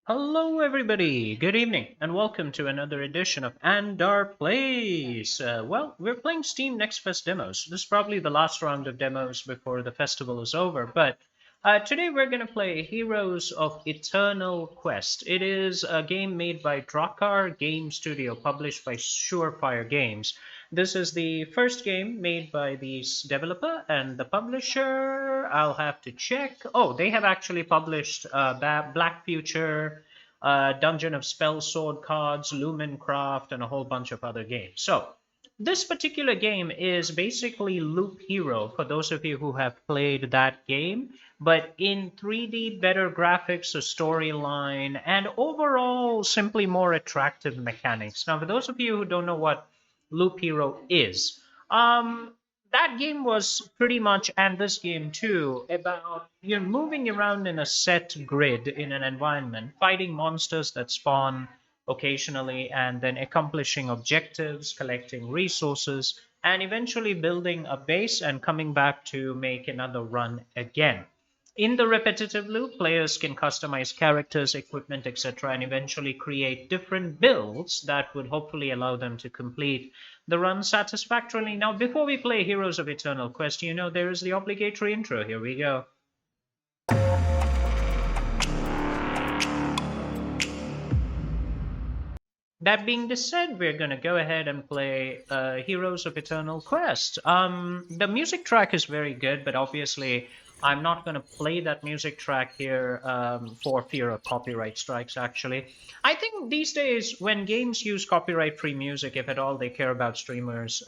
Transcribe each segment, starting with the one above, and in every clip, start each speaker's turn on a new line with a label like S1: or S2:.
S1: Hello, everybody. Good evening, and welcome to another edition of Andar Plays. We're playing Steam Next Fest demos. This is probably the last round of demos before the festival is over, but today we're going to play Heroes of Eternal Quest. It is a game made by Drakkar Game Studio, published by Surefire Games. This is the first game made by the developer and the publisher. I'll have to check. Oh, they have actually published Black Future, Dungeon of Spell Sword Cards, Lumencraft, and a whole bunch of other games. So, this particular game is basically Loop Hero for those of you who have played that game, but in 3D, better graphics, a storyline, and overall simply more attractive mechanics. Now, for those of you who don't know what Loop Hero is, that game was pretty much, and this game too, about you're moving around in a set grid in an environment, fighting monsters that spawn occasionally, and then accomplishing objectives, collecting resources, and eventually building a base and coming back to make another run again. In the repetitive loop, players can customize characters, equipment, etc., and eventually create different builds that would hopefully allow them to complete the run satisfactorily. Now, before we play Heroes of Eternal Quest, there is the obligatory intro. Here we go. That being said, we're going to go ahead and play Heroes of Eternal Quest. The music track is very good, but obviously I'm not going to play that music track here for fear of copyright strikes, actually. I think these days, when games use copyright-free music, if at all they care about streamers,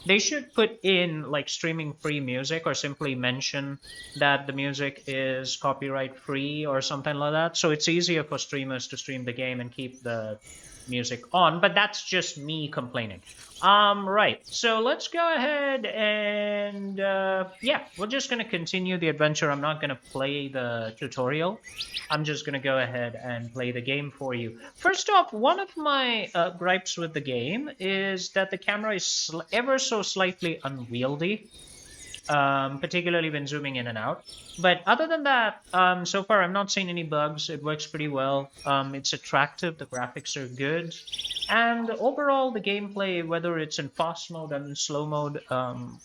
S1: they should put in like streaming-free music or simply mention that the music is copyright-free or something like that. So it's easier for streamers to stream the game and keep the music on, but that's just me complaining. Right, so let's go ahead and yeah, we're just going to continue the adventure. I'm not going to play the tutorial. I'm just going to go ahead and play the game for you. First off, one of my gripes with the game is that the camera is ever so slightly unwieldy, particularly when zooming in and out. But other than that, so far I've not seen any bugs. It works pretty well. It's attractive. The graphics are good. And overall, the gameplay, whether it's in fast mode and in slow mode,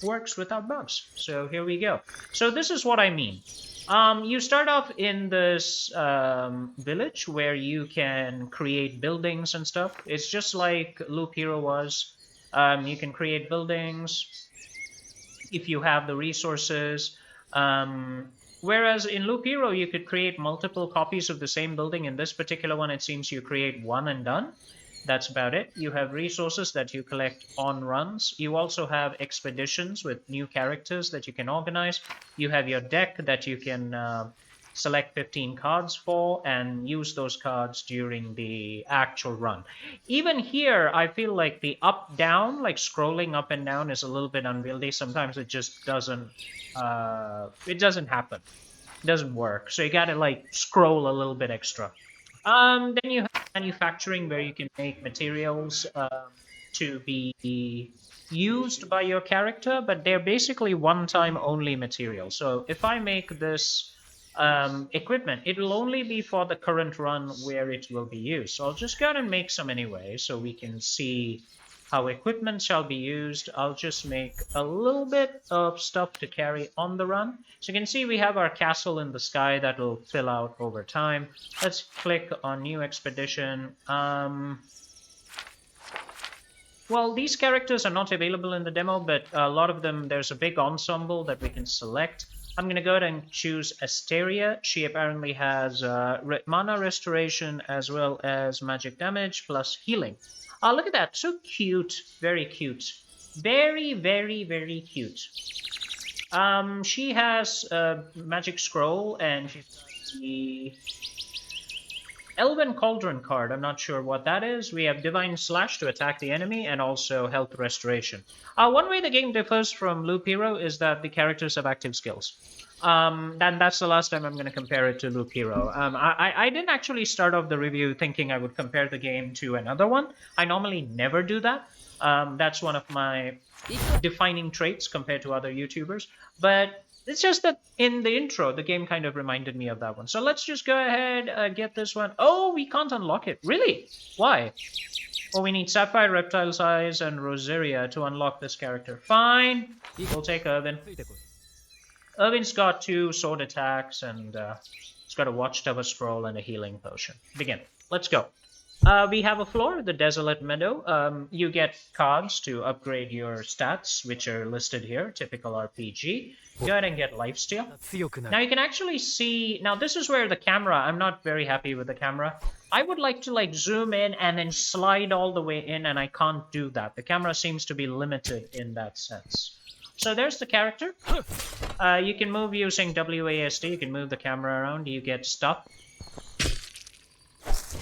S1: works without bugs. So here we go. So this is what I mean. You start off in this village where you can create buildings and stuff. It's just like Loop Hero was. You can create buildings if you have the resources. Whereas in Loop Hero, you could create multiple copies of the same building. In this particular one, it seems you create one and done. That's about it. You have resources that you collect on runs. You also have expeditions with new characters that you can organize. You have your deck that you can select 15 cards for and use those cards during the actual run. Even here, I feel like the up-down, like scrolling up and down, is a little bit unwieldy. Sometimes it just doesn't happen. It doesn't work. So you gotta like scroll a little bit extra. Then you have manufacturing, where you can make materials to be used by your character, but they're basically one-time only materials. So if I make this equipment, it will only be for the current run where it will be used. So I'll just go ahead and make some anyway, so we can see how equipment shall be used. I'll just make a little bit of stuff to carry on the run. So you can see we have our castle in the sky that will fill out over time. Let's click on new expedition. Well, these characters are not available in the demo, but a lot of them, there's a big ensemble that we can select. I'm going to go ahead and choose Asteria. She apparently has mana restoration as well as magic damage plus healing. Oh, look at that. So cute. Very cute. Very, very, very cute. She has a magic scroll, and she's got the Elven Cauldron card. I'm not sure what that is. We have Divine Slash to attack the enemy, and also Health Restoration. One way the game differs from Loop Hero is that the characters have active skills. And that's the last time I'm going to compare it to Loop Hero. I didn't actually start off the review thinking I would compare the game to another one. I normally never do that. That's one of my defining traits compared to other YouTubers. But It's just that in the intro, the game kind of reminded me of that one. So let's just go ahead, get this one. Oh, we can't unlock it. Really? Why? Well, we need Sapphire, Reptile's Eyes, and Rosaria to unlock this character. Fine. We'll take Irvin. Irvin's got 2 sword attacks, and he's got a Watchtower Scroll and a healing potion. Begin. Let's go. We have a floor, the Desolate Meadow. You get cards to upgrade your stats, which are listed here, typical RPG. Go ahead and get Lifesteal. Now you can actually see, now this is where the camera, I'm not very happy with the camera. I would like to like zoom in and then slide all the way in, and I can't do that. The camera seems to be limited in that sense. So there's the character. You can move using WASD, you can move the camera around, you get stuff.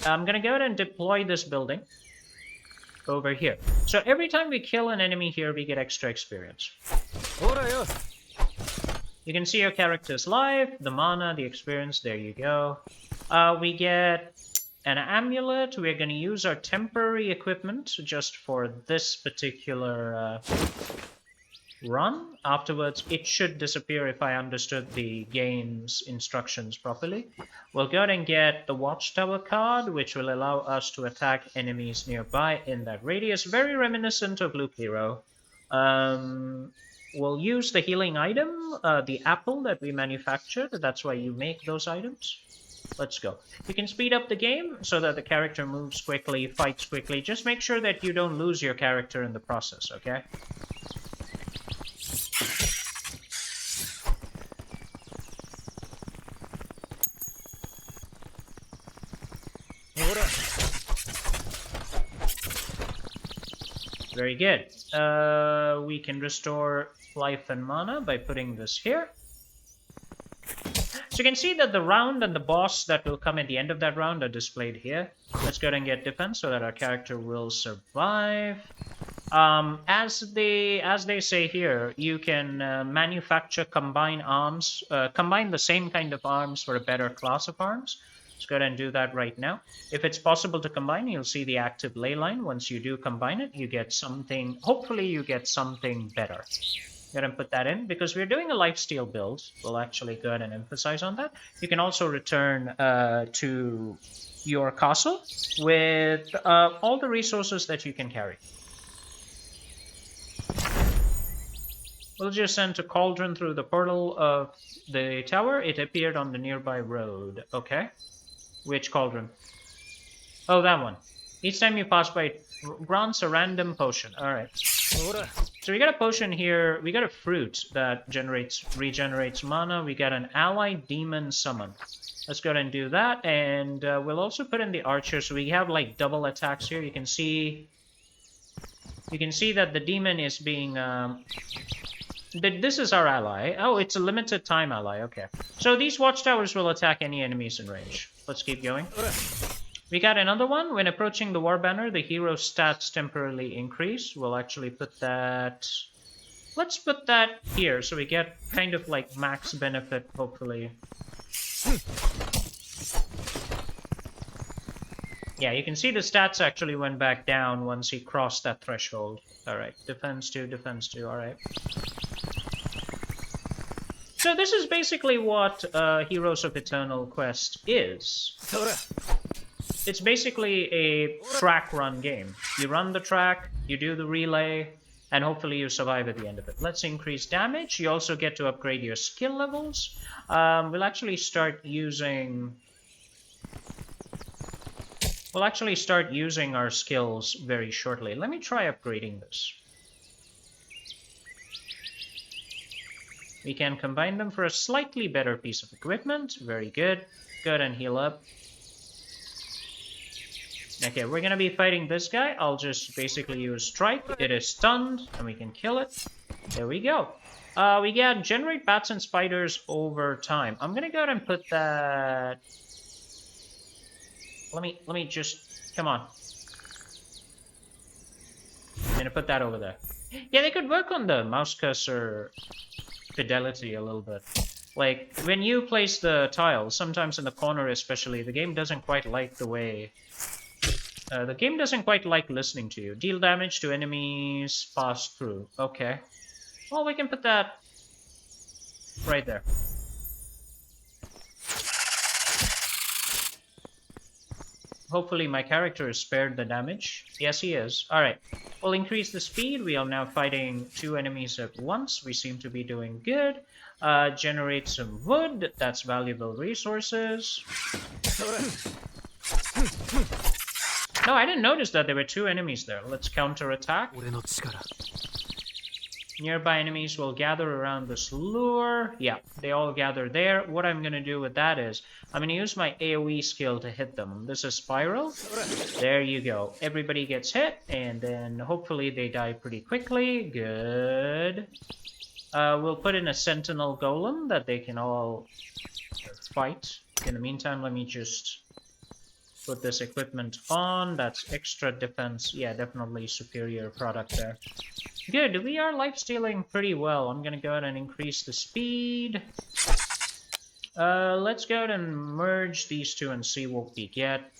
S1: I'm gonna go ahead and deploy this building over here. So every time we kill an enemy here, we get extra experience. You can see your character's life, the mana, the experience, there you go. We get an amulet. We're gonna use our temporary equipment just for this particular run. Afterwards, it should disappear if I understood the game's instructions properly. We'll go ahead and get the Watchtower card, which will allow us to attack enemies nearby in that radius. Very reminiscent of Loop Hero. We'll use the healing item, the apple that we manufactured. That's why you make those items. Let's go. You can speed up the game so that the character moves quickly, fights quickly. Just make sure that you don't lose your character in the process, okay? Very good. We can restore life and mana by putting this here. So you can see that the round and the boss that will come at the end of that round are displayed here. Let's go ahead and get defense so that our character will survive. As they say here, you can manufacture combine arms, combine the same kind of arms for a better class of arms. Let's go ahead and do that right now. If it's possible to combine, you'll see the active ley line. Once you do combine it, you get something, hopefully you get something better. Go ahead and put that in, because we're doing a lifesteal build. We'll actually go ahead and emphasize on that. You can also return to your castle with all the resources that you can carry. We'll just send a cauldron through the portal of the tower. It appeared on the nearby road. Okay. Which cauldron? Oh, that one. Each time you pass by, it grants a random potion. Alright. So we got a potion here. We got a fruit that regenerates mana. We got an ally demon summon. Let's go ahead and do that. And we'll also put in the archer. So we have like double attacks here. You can see that the demon is being... This is our ally. Oh, it's a limited time ally. Okay. So these watchtowers will attack any enemies in range. Let's keep going. We got another one. When approaching the war banner, the hero's stats temporarily increase. We'll actually put that... Let's put that here so we get kind of like max benefit, hopefully. Yeah, you can see the stats actually went back down once he crossed that threshold. Alright, defense 2, alright. So this is basically what Heroes of Eternal Quest is. It's basically a track run game. You run the track, you do the relay, and hopefully you survive at the end of it. Let's increase damage. You also get to upgrade your skill levels. We'll actually start using our skills very shortly. Let me try upgrading this. We can combine them for a slightly better piece of equipment. Very good. Go ahead and heal up. Okay, we're gonna be fighting this guy. I'll just basically use strike. It is stunned, and we can kill it. There we go. We get generate bats and spiders over time. I'm gonna go ahead and put that... Let me just... Come on. I'm gonna put that over there. Yeah, they could work on the mouse cursor fidelity a little bit. Like, when you place the tiles, sometimes in the corner especially, the game doesn't quite like the way... the game doesn't quite like listening to you. Deal damage to enemies, pass through. Okay. Well, we can put that... Right there. Hopefully my character is spared the damage. Yes, he is. Alright. We'll increase the speed. We are now fighting 2 enemies at once. We seem to be doing good. Generate some wood. That's valuable resources. No, I didn't notice that there were 2 enemies there. Let's counterattack. Nearby enemies will gather around this lure. Yeah, they all gather there. What I'm going to do with that is, I'm going to use my AoE skill to hit them. This is Spiral. There you go. Everybody gets hit, and then hopefully they die pretty quickly. Good. We'll put in a Sentinel Golem that they can all fight. In the meantime, let me just put this equipment on. That's extra defense. Yeah, definitely superior product there. Good, we are lifestealing pretty well. I'm gonna go ahead and increase the speed. Let's go ahead and merge these two and see what we get.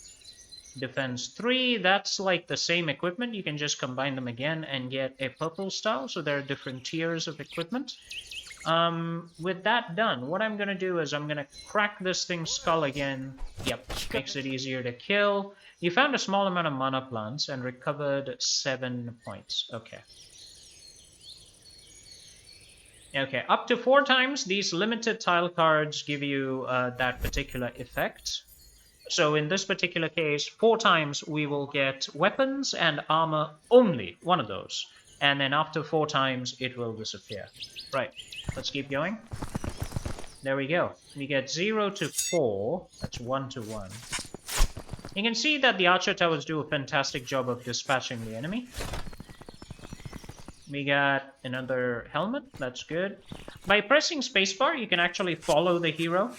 S1: Defense 3, that's like the same equipment. You can just combine them again and get a purple style, so there are different tiers of equipment. With that done, what I'm gonna do is I'm gonna crack this thing's skull again. Yep, makes it easier to kill. You found a small amount of mana plants and recovered 7 points. Okay. Okay, up to 4 times these limited tile cards give you that particular effect. So in this particular case, 4 times we will get weapons and armor only, one of those. And then after 4 times, it will disappear. Right, let's keep going. There we go. We get 0 to 4, that's 1 to 1. You can see that the archer towers do a fantastic job of dispatching the enemy. We got another helmet, that's good. By pressing spacebar, you can actually follow the hero.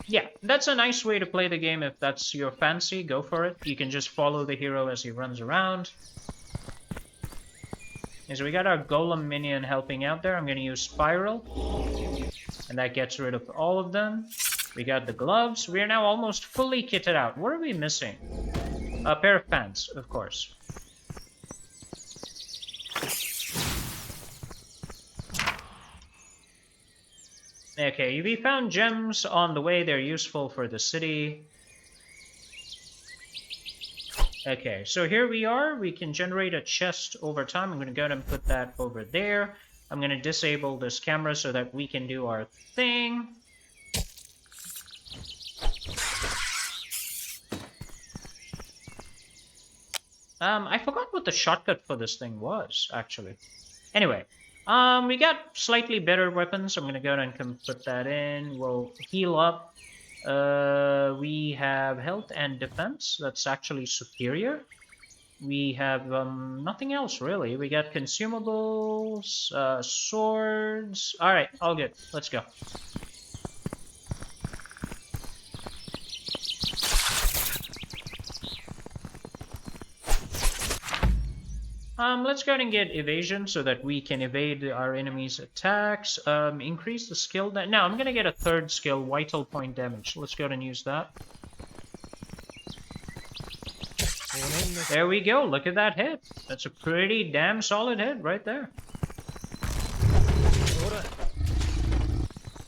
S1: Yeah, that's a nice way to play the game if that's your fancy, go for it. You can just follow the hero as he runs around. And so we got our golem minion helping out there. I'm going to use Spiral. And that gets rid of all of them. We got the gloves. We are now almost fully kitted out. What are we missing? A pair of pants, of course. Okay, we found gems on the way. They're useful for the city. Okay, so here we are. We can generate a chest over time. I'm going to go ahead and put that over there. I'm going to disable this camera so that we can do our thing. I forgot what the shortcut for this thing was, actually. Anyway, we got slightly better weapons. I'm gonna go ahead and put that in. We'll heal up. We have health and defense. That's actually superior. We have nothing else, really. We got consumables, swords. Alright, all good. Let's go. Let's go ahead and get evasion so that we can evade our enemies' attacks. Increase the skill. Now, I'm going to get a 3rd skill, Vital Point Damage. Let's go ahead and use that. There we go. Look at that hit. That's a pretty damn solid hit right there.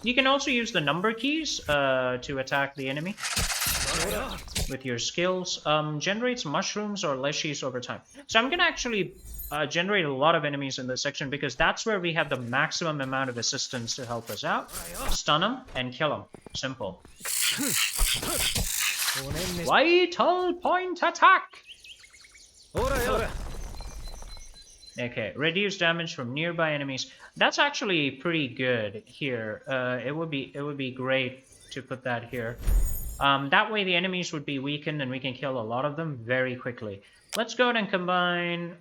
S1: You can also use the number keys to attack the enemy with your skills. Generates mushrooms or leshies over time. So I'm going to actually generate a lot of enemies in this section because that's where we have the maximum amount of assistance to help us out. Stun them and kill them. Simple. Vital Point Attack! Okay, reduce damage from nearby enemies. That's actually pretty good here. It would be great to put that here. That way the enemies would be weakened and we can kill a lot of them very quickly. Let's go ahead and combine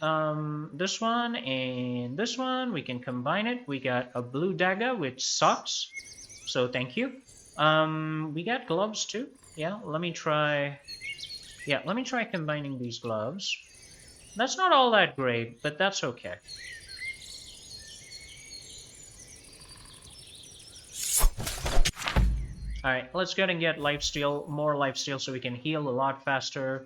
S1: this one and this one. We can combine it. We got a blue dagger, which sucks. So thank you. We got gloves too. Yeah, let me try combining these gloves. That's not all that great, but that's okay. Alright, let's go ahead and get lifesteal, more lifesteal so we can heal a lot faster.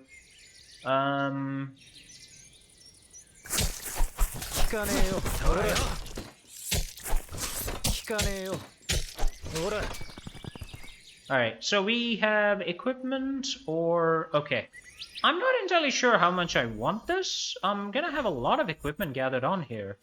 S1: Alright, so we have equipment or... Okay. I'm not entirely sure how much I want this. I'm gonna have a lot of equipment gathered on here.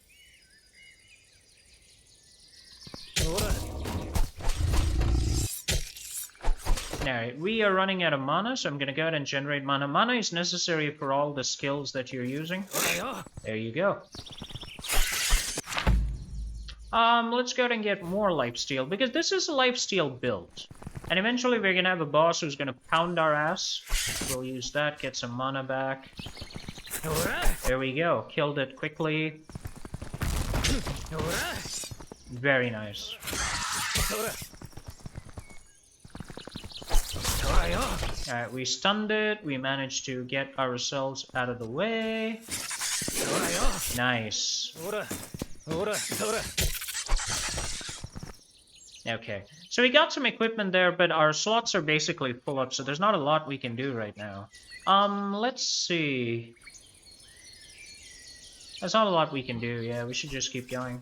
S1: Alright, we are running out of mana, so I'm gonna go ahead and generate mana. Mana is necessary for all the skills that you're using. There you go. Let's go ahead and get more lifesteal, because this is a lifesteal build. And eventually we're gonna have a boss who's gonna pound our ass. We'll use that, get some mana back. There we go, killed it quickly. Very nice. Alright, we stunned it, we managed to get ourselves out of the way. Nice. Okay, so we got some equipment there, but our slots are basically full up, so there's not a lot we can do right now. Let's see. There's not a lot we can do, yeah, we should just keep going.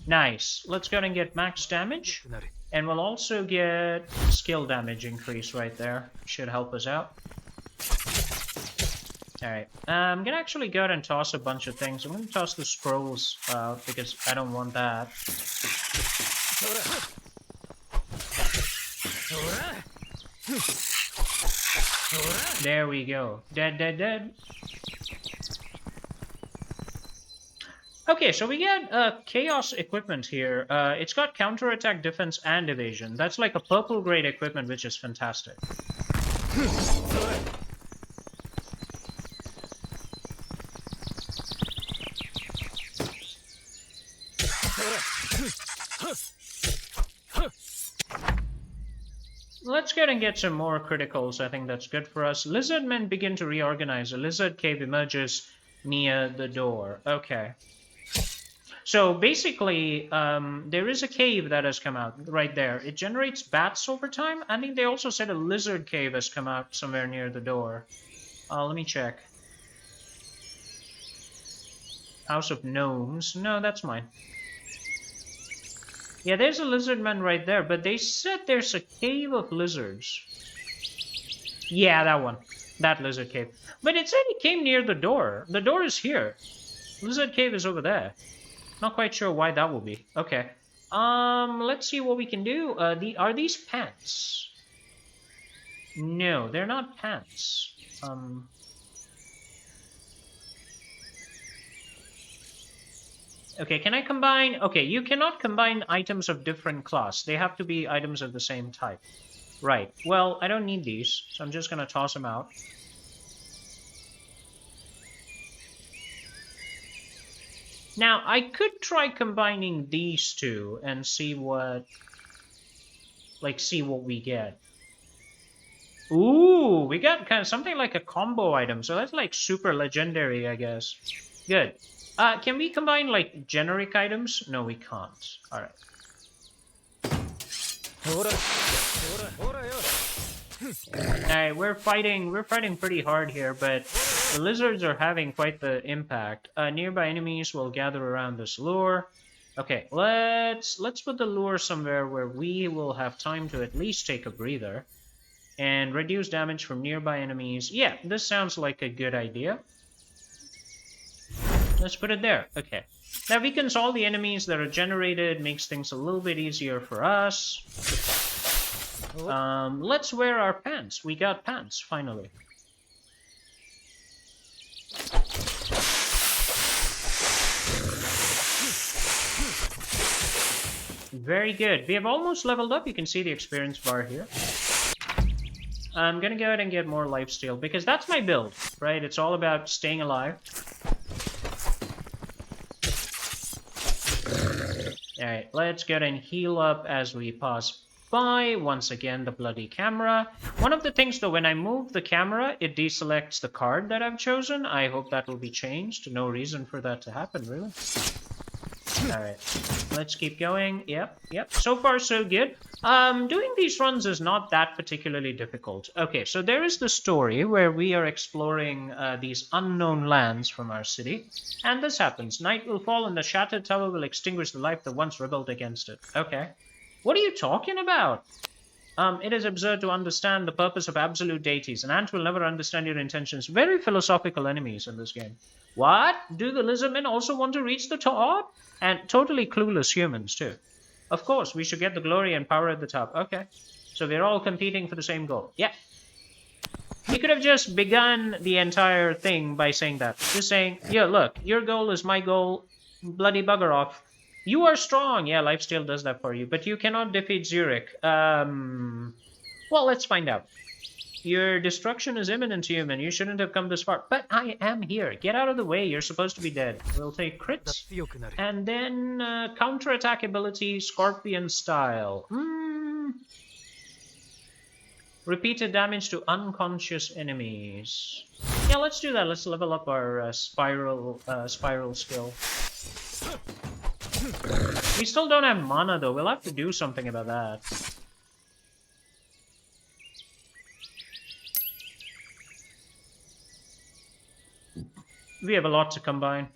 S1: Nice. Let's go and get max damage. And we'll also get skill damage increase right there. Should help us out. Alright. I'm gonna actually go ahead and toss a bunch of things. I'm gonna toss the scrolls out because I don't want that. There we go. Dead, dead, dead. Okay, so we get chaos equipment here. It's got counterattack, defense, and evasion. That's like a purple grade equipment, which is fantastic. Let's go and get some more criticals. I think that's good for us. Lizard men begin to reorganize. A lizard cave emerges near the door. Okay. So basically, there is a cave that has come out right there. It generates bats over time. I think they also said a lizard cave has come out somewhere near the door. Let me check. House of Gnomes. No, that's mine. Yeah, there's a lizard man right there, but they said there's a cave of lizards. Yeah, that one. That lizard cave. But it said it came near the door. The door is here. Lizard cave is over there. Not quite sure why that will be. Okay. Let's see what we can do. Are these pants? No, they're not pants. Okay, can I combine? Okay, you cannot combine items of different class. They have to be items of the same type. Right. Well, I don't need these, so I'm just gonna toss them out. Now, I could try combining these two and see what... see what we get. Ooh, we got kind of something like a combo item, so that's like super legendary, I guess. Good. Can we combine, like, generic items? No, we can't. Alright. Alright, we're fighting pretty hard here, but the lizards are having quite the impact. Nearby enemies will gather around this lure. Okay, let's put the lure somewhere where we will have time to at least take a breather. And reduce damage from nearby enemies. Yeah, this sounds like a good idea. Let's put it there. Okay. Now weakens all the enemies that are generated, makes things a little bit easier for us. Let's wear our pants. We got pants, finally. Very good. We have almost leveled up. You can see the experience bar here. I'm gonna go ahead and get more lifesteal, because that's my build, right? It's all about staying alive. Alright, let's go ahead and heal up as we pass by. Once again, the bloody camera. One of the things, though, when I move the camera, it deselects the card that I've chosen. I hope that will be changed. No reason for that to happen, really. Alright, let's keep going. Yep. So far, so good. Doing these runs is not that particularly difficult. Okay, so there is the story where we are exploring these unknown lands from our city. And this happens. Night will fall and the shattered tower will extinguish the life that once rebelled against it. Okay. What are you talking about? It is absurd to understand the purpose of absolute deities. An ant will never understand your intentions. Very philosophical enemies in this game. What? Do the lizardmen also want to reach the top? And totally clueless humans, too. Of course, we should get the glory and power at the top. Okay. So we're all competing for the same goal. Yeah. You could have just begun the entire thing by saying that. Just saying, yeah, look, your goal is my goal. Bloody bugger off. You are strong. Yeah, lifesteal does that for you. But you cannot defeat Zurich. Well, let's find out. Your destruction is imminent, human. You shouldn't have come this far. But I am here. Get out of the way. You're supposed to be dead. We'll take crits. And then counterattack ability, Scorpion style. Repeated damage to unconscious enemies. Yeah, let's do that. Let's level up our spiral skill. We still don't have mana, though. We'll have to do something about that. We have a lot to combine.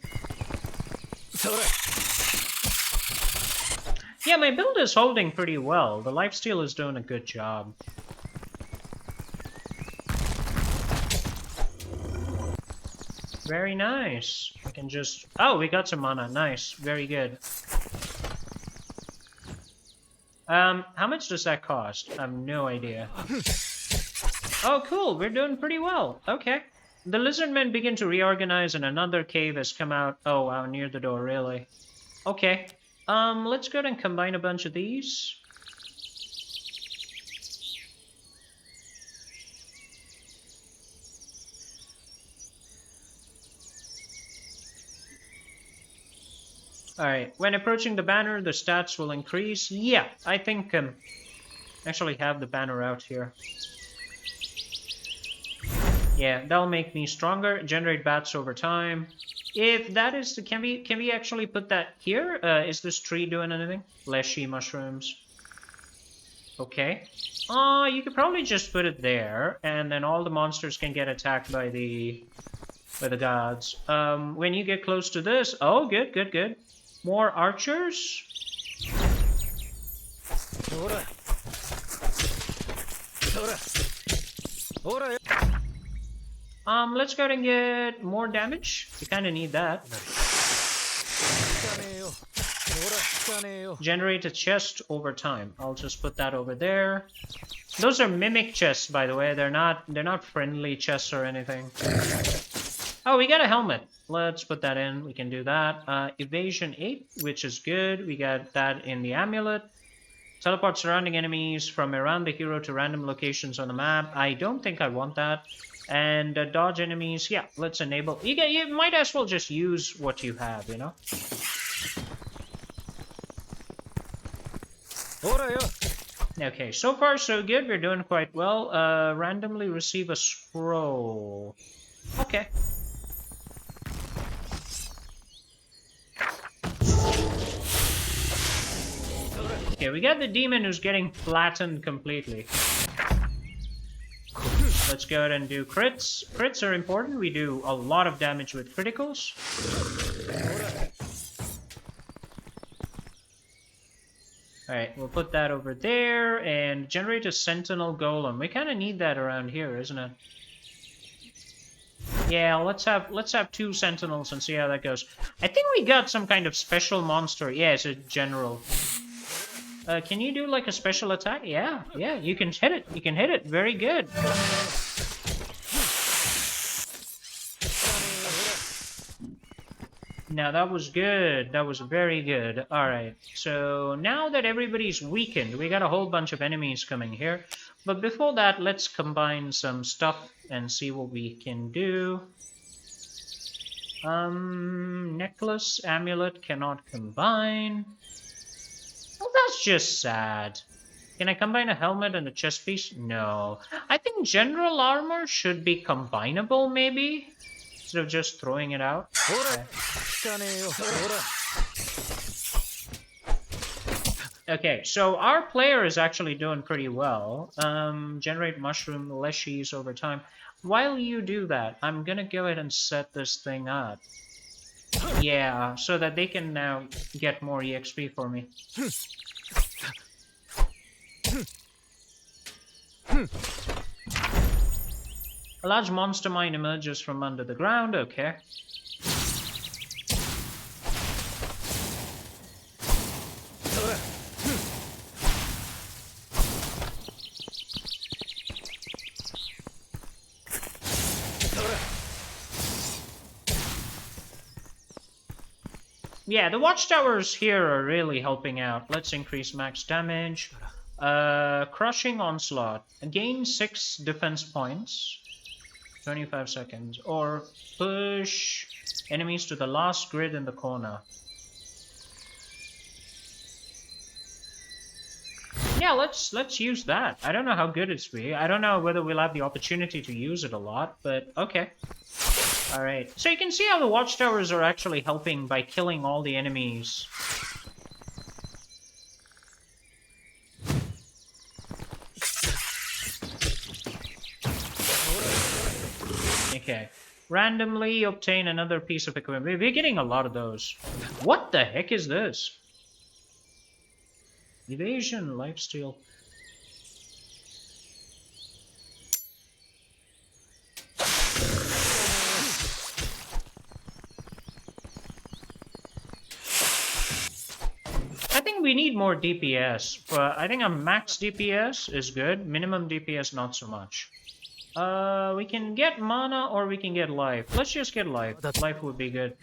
S1: Yeah, my build is holding pretty well. The lifesteal is doing a good job. Very nice. I can just... Oh, we got some mana. Nice. Very good. How much does that cost? I have no idea. Oh, cool. We're doing pretty well. Okay. The lizardmen begin to reorganize and another cave has come out. Oh, wow. Near the door, really. Okay. Let's go ahead and combine a bunch of these. Alright, when approaching the banner, the stats will increase. Yeah, I think, actually have the banner out here. Yeah, that'll make me stronger. Generate bats over time. If that is the... Can we actually put that here? Is this tree doing anything? Fleshy mushrooms. Okay. You could probably just put it there, and then all the monsters can get attacked by the gods. When you get close to this... Oh, good. More archers? Let's go ahead and get more damage. We kind of need that. Generate a chest over time. I'll just put that over there. Those are mimic chests, by the way. They're not friendly chests or anything. Oh, we got a helmet. Let's put that in. We can do that. Evasion 8, which is good. We got that in the amulet. Teleport surrounding enemies from around the hero to random locations on the map. I don't think I want that. And dodge enemies. Yeah, let's enable. You might as well just use what you have, you know? Okay, so far so good. We're doing quite well. Randomly receive a scroll. Okay. Okay, we got the demon who's getting flattened completely. Let's go ahead and do crits. Crits are important. We do a lot of damage with criticals. Alright, we'll put that over there and generate a sentinel golem. We kind of need that around here, isn't it? Yeah, let's have 2 sentinels and see how that goes. I think we got some kind of special monster. Yeah, it's a general. Can you do like a special attack? Yeah, you can hit it. You can hit it. Very good. Now that was good. That was very good. Alright, so now that everybody's weakened, we got a whole bunch of enemies coming here. But before that, let's combine some stuff and see what we can do. Necklace, amulet cannot combine. Well, that's just sad. Can I combine a helmet and a chest piece? No. I think general armor should be combinable, maybe? Instead of just throwing it out. Okay. Okay, so our player is actually doing pretty well. Generate mushroom leshies over time. While you do that, I'm gonna go ahead and set this thing up. Yeah, so that they can now get more EXP for me. A large monster mine emerges from under the ground, okay. Yeah, the watchtowers here are really helping out. Let's increase max damage. Crushing onslaught. Gain 6 defense points. 25 seconds. Or push enemies to the last grid in the corner. Yeah, let's use that. I don't know how good it's be. I don't know whether we'll have the opportunity to use it a lot, but okay. Alright, so you can see how the watchtowers are actually helping by killing all the enemies. Okay. Randomly obtain another piece of equipment. We're getting a lot of those. What the heck is this? Evasion, lifesteal. I think we need more DPS, but I think a max DPS is good. Minimum DPS, not so much. We can get mana or we can get life. Let's just get life. Life would be good.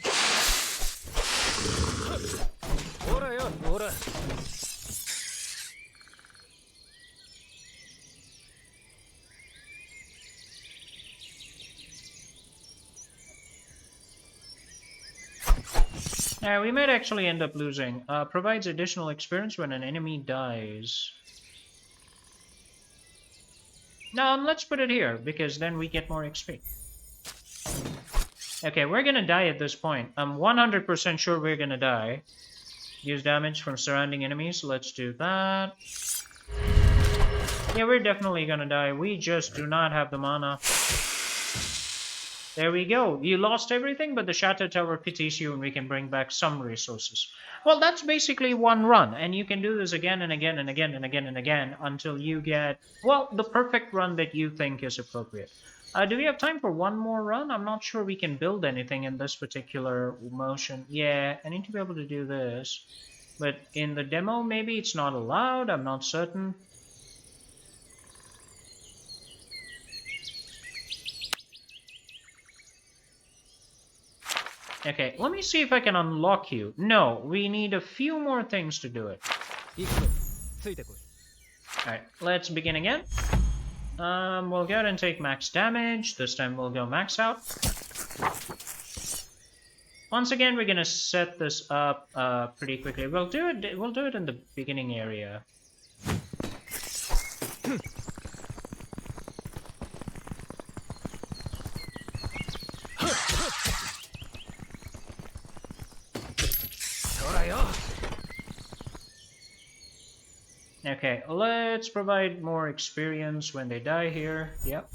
S1: We might actually end up losing. Provides additional experience when an enemy dies. No, let's put it here, because then we get more XP. Okay, we're gonna die at this point. I'm 100% sure we're gonna die. Use damage from surrounding enemies. Let's do that. Yeah, we're definitely gonna die. We just do not have the mana. There we go. You lost everything, but the Shatter Tower pities you and we can bring back some resources. Well, that's basically one run, and you can do this again and again and again and again and again until you get, well, the perfect run that you think is appropriate. Do we have time for one more run? I'm not sure we can build anything in this particular motion. Yeah, I need to be able to do this. But in the demo, maybe it's not allowed. I'm not certain. Okay, let me see if I can unlock you. No, we need a few more things to do it. Alright, let's begin again. We'll go ahead and take max damage. This time we'll go max out. Once again, we're gonna set this up pretty quickly. We'll do it in the beginning area. Okay, let's provide more experience when they die here. Yep.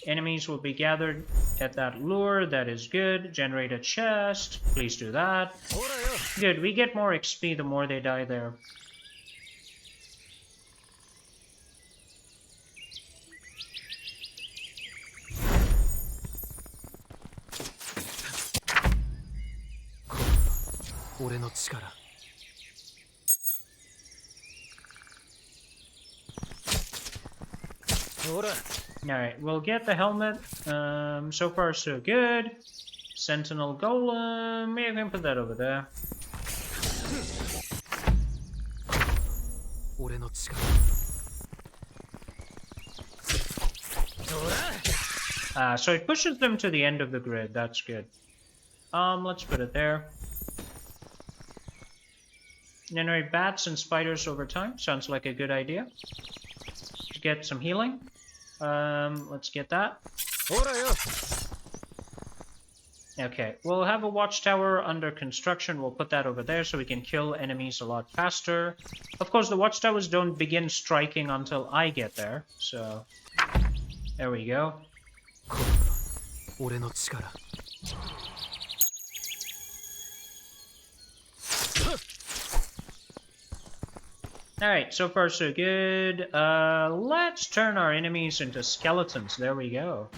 S1: Enemies will be gathered at that lure. That is good. Generate a chest. Please do that. Good, we get more XP the more they die there. Alright, we'll get the helmet. So far so good. Sentinel Golem. Maybe I can put that over there. So it pushes them to the end of the grid. That's good. Let's put it there. Generate bats and spiders over time. Sounds like a good idea. Get some healing. Let's get that. Okay, we'll have a watchtower under construction. We'll put that over there so we can kill enemies a lot faster. Of course, the watchtowers don't begin striking until I get there, so... There we go. Alright, so far so good. Let's turn our enemies into skeletons. There we go.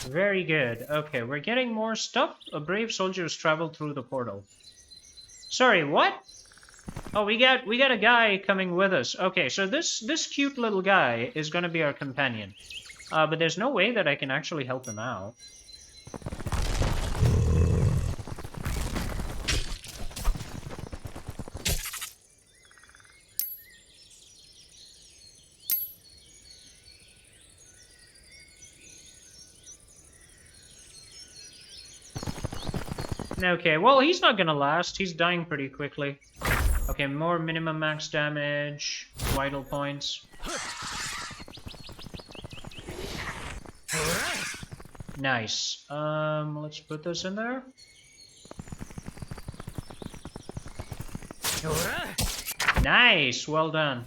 S1: Very good. Okay, we're getting more stuff. A brave soldier has traveled through the portal. Sorry, what? Oh, we got a guy coming with us. Okay, so this cute little guy is gonna be our companion. But there's no way that I can actually help him out. Okay, well, he's not gonna last. He's dying pretty quickly. Okay, more minimum max damage, vital points. Nice. Let's put this in there. Nice, well done.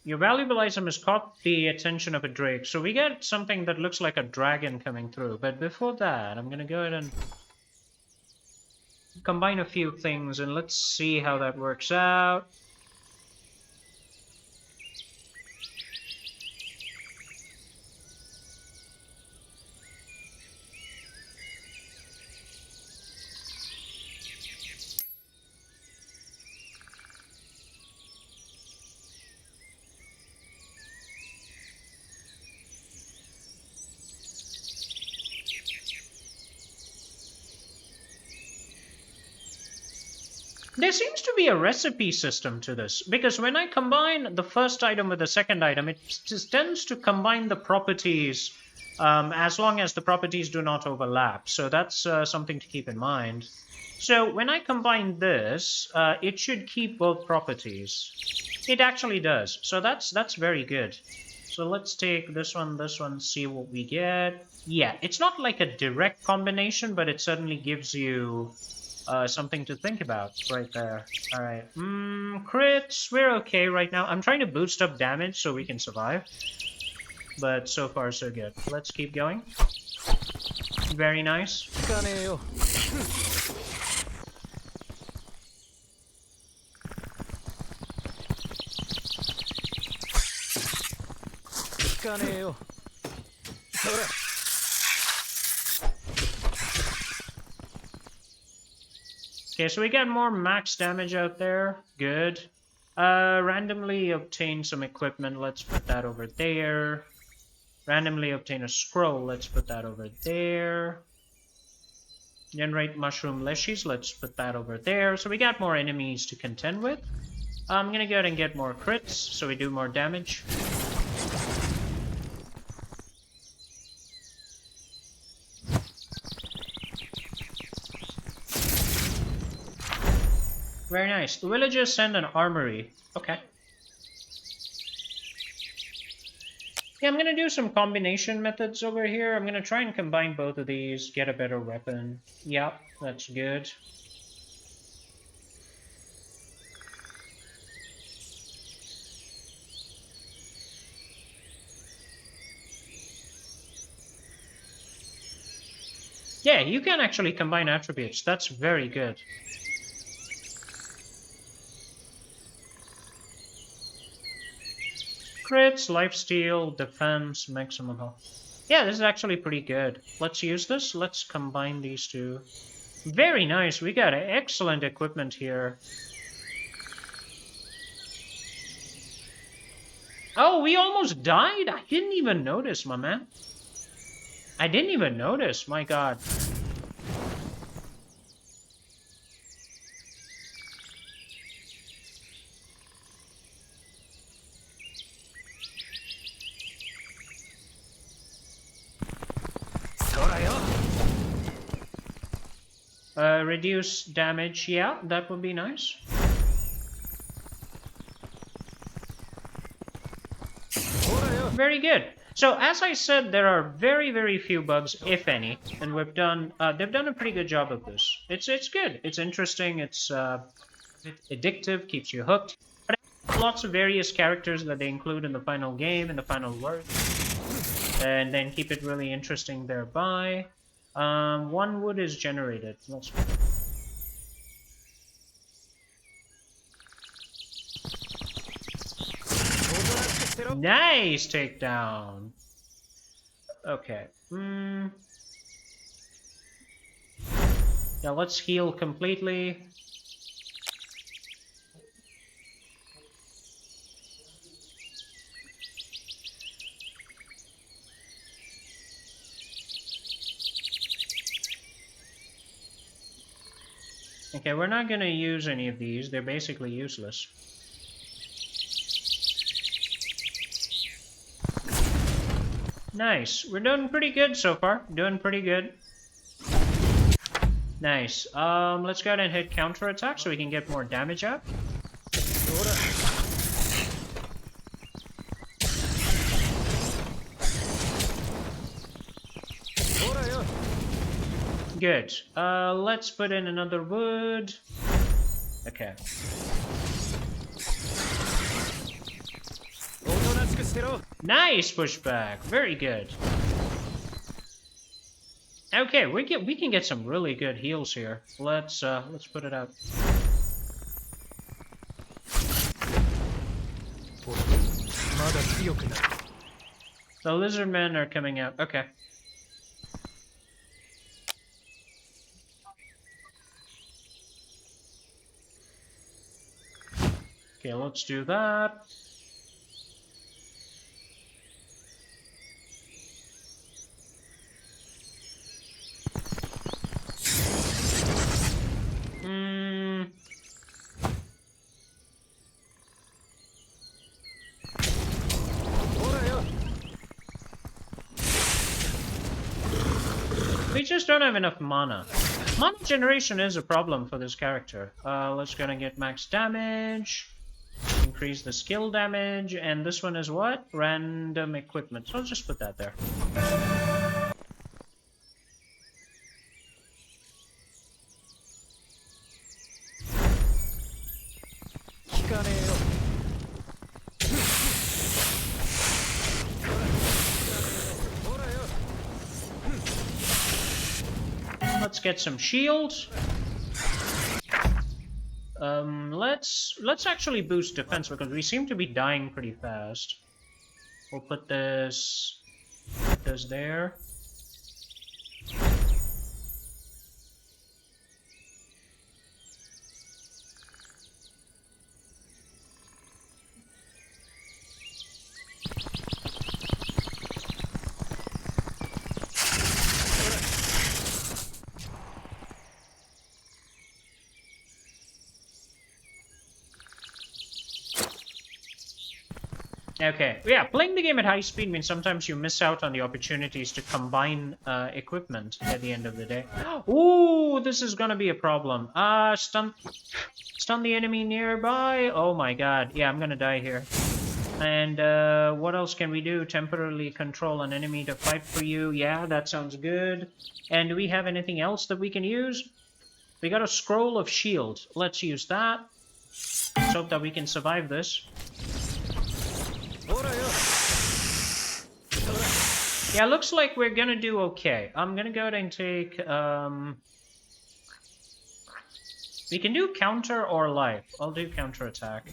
S1: Your valuable item has caught the attention of a drake, so we get something that looks like a dragon coming through. But before that, I'm gonna go ahead and combine a few things, and let's see how that works out. There seems to be a recipe system to this, because when I combine the first item with the second item, it just tends to combine the properties as long as the properties do not overlap. So that's something to keep in mind. So when I combine this, it should keep both properties. It actually does. So that's very good. So let's take this one, see what we get. Yeah, it's not like a direct combination, but it certainly gives you something to think about right there. Alright. Crits, we're okay right now. I'm trying to boost up damage so we can survive. But so far so good. Let's keep going. Very nice. Okay, so we got more max damage out there. Good. Randomly obtain some equipment. Let's put that over there. Randomly obtain a scroll. Let's put that over there. Generate mushroom leshies. Let's put that over there. So we got more enemies to contend with. I'm gonna go ahead and get more crits, so we do more damage. Very nice. The villagers send an armory. Okay. Yeah, I'm gonna do some combination methods over here. I'm gonna try and combine both of these, get a better weapon. Yep, that's good. Yeah, you can actually combine attributes. That's very good. Crits, lifesteal, defense, maximum health. Yeah, this is actually pretty good. Let's use this. Let's combine these two. Very nice. We got excellent equipment here. Oh, we almost died? I didn't even notice, my man. I didn't even notice, my god. Reduce damage, yeah, that would be nice. Very good. So as I said, there are very, very few bugs, if any, and they've done a pretty good job of this. It's good. It's interesting. It's addictive, keeps you hooked. But lots of various characters that they include in the final game, in the final world, and then keep it really interesting thereby. 1 wood is generated. Let's... Nice takedown. Okay. Yeah, let's heal completely. Okay, we're not gonna use any of these. They're basically useless. Nice. We're doing pretty good so far. Doing pretty good. Nice. Let's go ahead and hit counterattack so we can get more damage up. Good. Let's put in another wood. Okay. Nice pushback. Very good. Okay, we can get some really good heals here. Let's put it out. The lizard men are coming out. Okay. Okay, let's do that. We just don't have enough mana. Mana generation is a problem for this character. Let's go and get max damage. Increase the skill damage. And this one is what? Random equipment. So I'll just put that there. Let's get some shields. Let's actually boost defense because we seem to be dying pretty fast. We'll put this there. Okay, yeah, playing the game at high speed means sometimes you miss out on the opportunities to combine equipment at the end of the day. Ooh, this is gonna be a problem. Stun the enemy nearby. Oh my god, yeah, I'm gonna die here. And what else can we do? Temporarily control an enemy to fight for you. Yeah, that sounds good. And do we have anything else that we can use? We got a scroll of shield. Let's use that. Let's hope that we can survive this. Yeah, looks like we're gonna do okay. I'm gonna go ahead and take, we can do counter or life. I'll do counter attack.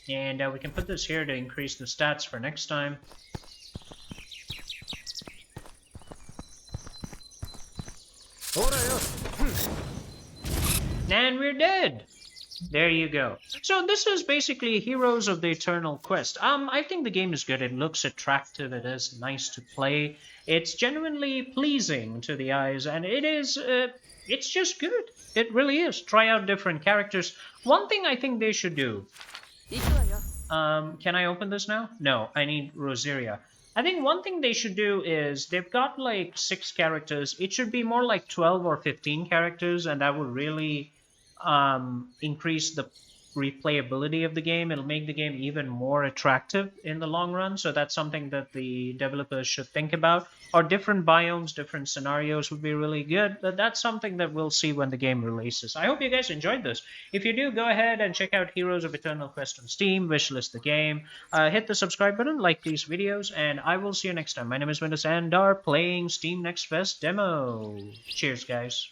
S1: And we can put this here to increase the stats for next time. And we're dead! There you go. So this is basically Heroes of the Eternal Quest. I think the game is good. It looks attractive. It is nice to play. It's genuinely pleasing to the eyes, and it is. It's just good. It really is. Try out different characters. One thing I think they should do. Can I open this now? No, I need Rosaria. I think one thing they should do is they've got like 6 characters. It should be more like 12 or 15 characters, and that would really increase the replayability of the game. It'll make the game even more attractive in the long run. So that's something that the developers should think about. Or different biomes, different scenarios would be really good. But that's something that we'll see when the game releases. I hope you guys enjoyed this. If you do, go ahead and check out Heroes of Eternal Quest on Steam, wishlist the game, hit the subscribe button, like these videos, and I will see you next time. My name is Windows Andar, playing Steam Next Fest demo. Cheers, guys.